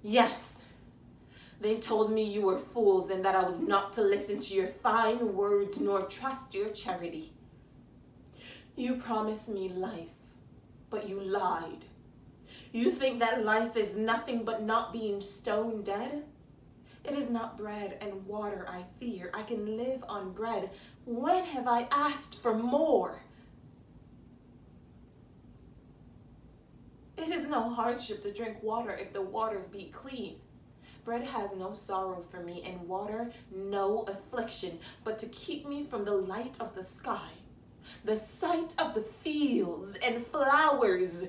Yes, they told me you were fools and that I was not to listen to your fine words nor trust your charity. You promised me life, but you lied. You think that life is nothing but not being stone dead? It is not bread and water I fear. I can live on bread. When have I asked for more? It is no hardship to drink water if the water be clean. Bread has no sorrow for me, and water no affliction, but to keep me from the light of the sky, the sight of the fields and flowers,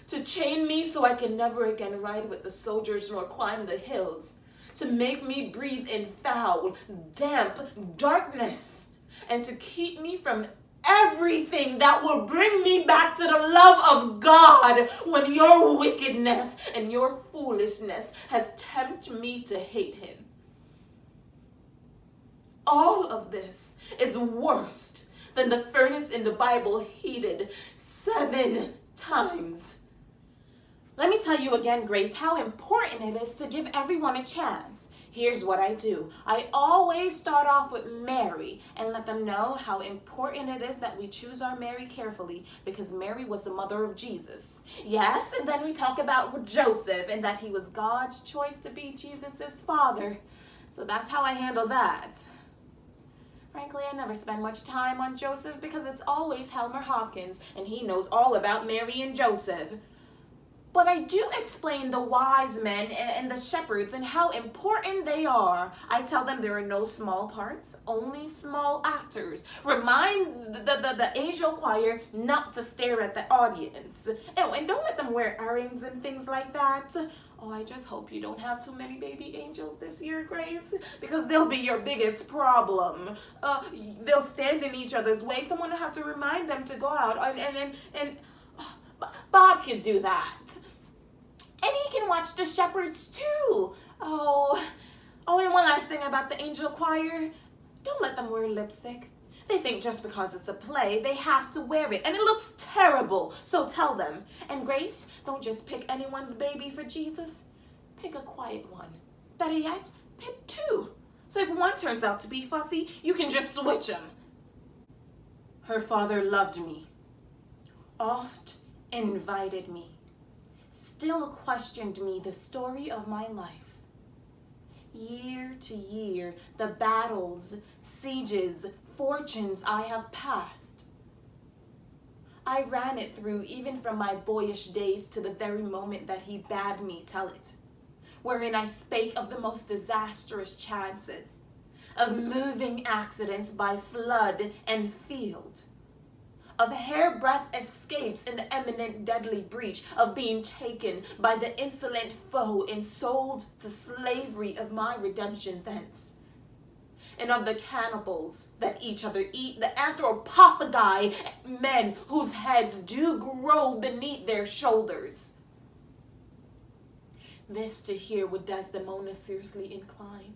to chain me so I can never again ride with the soldiers nor climb the hills, to make me breathe in foul, damp darkness, and to keep me from everything that will bring me back to the love of God when your wickedness and your foolishness has tempted me to hate him. All of this is worse than the furnace in the Bible heated 7 times. Let me tell you again, Grace, how important it is to give everyone a chance. Here's what I do. I always start off with Mary and let them know how important it is that we choose our Mary carefully, because Mary was the mother of Jesus. Yes, and then we talk about Joseph and that he was God's choice to be Jesus's father. So that's how I handle that. Frankly, I never spend much time on Joseph because it's always Helmer Hopkins and he knows all about Mary and Joseph. But I do explain the wise men and the shepherds and how important they are. I tell them there are no small parts, only small actors. Remind the angel choir not to stare at the audience. Oh, and don't let them wear earrings and things like that. Oh, I just hope you don't have too many baby angels this year, Grace, because they'll be your biggest problem. They'll stand in each other's way. Someone will have to remind them to go out. And Bob can do that. And he can watch the shepherds too. Oh, and one last thing about the angel choir. Don't let them wear lipstick. They think just because it's a play, they have to wear it. And it looks terrible. So tell them. And Grace, don't just pick anyone's baby for Jesus. Pick a quiet one. Better yet, pick 2. So if one turns out to be fussy, you can just switch them. Her father loved me. Oft invited me. Still questioned me the story of my life. Year to year, the battles, sieges, fortunes I have passed. I ran it through even from my boyish days to the very moment that he bade me tell it, wherein I spake of the most disastrous chances, of moving accidents by flood and field, of hairbreadth escapes in the imminent deadly breach, of being taken by the insolent foe and sold to slavery, of my redemption thence, and of the cannibals that each other eat, the anthropophagi men whose heads do grow beneath their shoulders. This to hear would Desdemona seriously incline.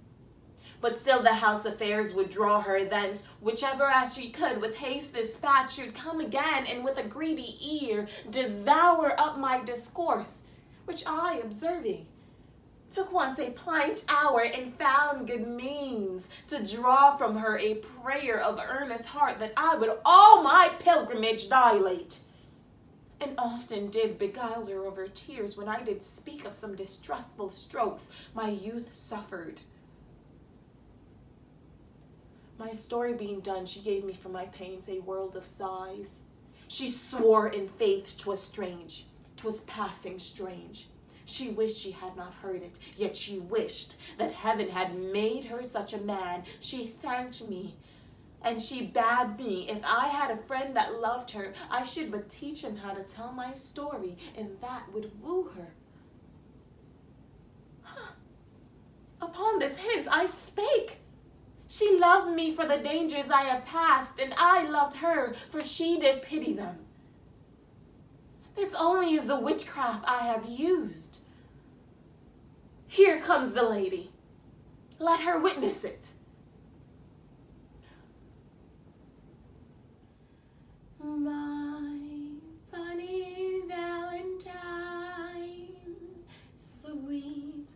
But still the house affairs would draw her thence, whichever as she could with haste dispatch should come again, and with a greedy ear devour up my discourse, which I, observing, took once a pliant hour and found good means to draw from her a prayer of earnest heart that I would all my pilgrimage dilate. And often did beguile her over tears when I did speak of some distressful strokes my youth suffered. My story being done, she gave me for my pains a world of sighs. She swore in faith 'twas strange, 'twas passing strange. She wished she had not heard it, yet she wished that heaven had made her such a man. She thanked me, and she bade me, if I had a friend that loved her, I should but teach him how to tell my story, and that would woo her. Upon this hint I spake. She loved me for the dangers I have passed, and I loved her, for she did pity them. This only is the witchcraft I have used. Here comes the lady. Let her witness it. My funny Valentine, sweet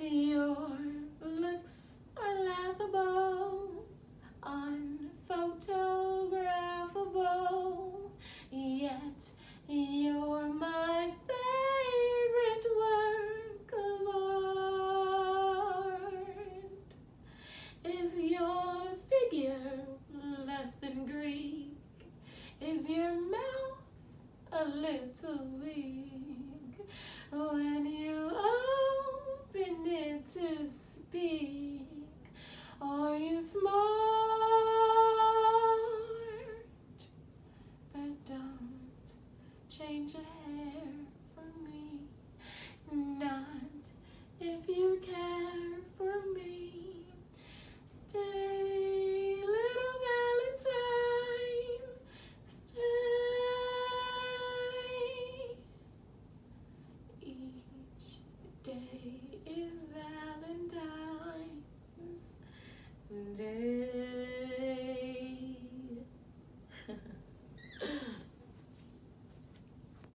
Your looks are laughable, unphotographable, yet you're my favorite work of art. Is your figure less than Greek? Is your mouth a little weak? When you open it to speak, are you smart? But don't change a hair for me, not if you care for me. Stay, little Valentine, stay. Each day is Valentine's Day.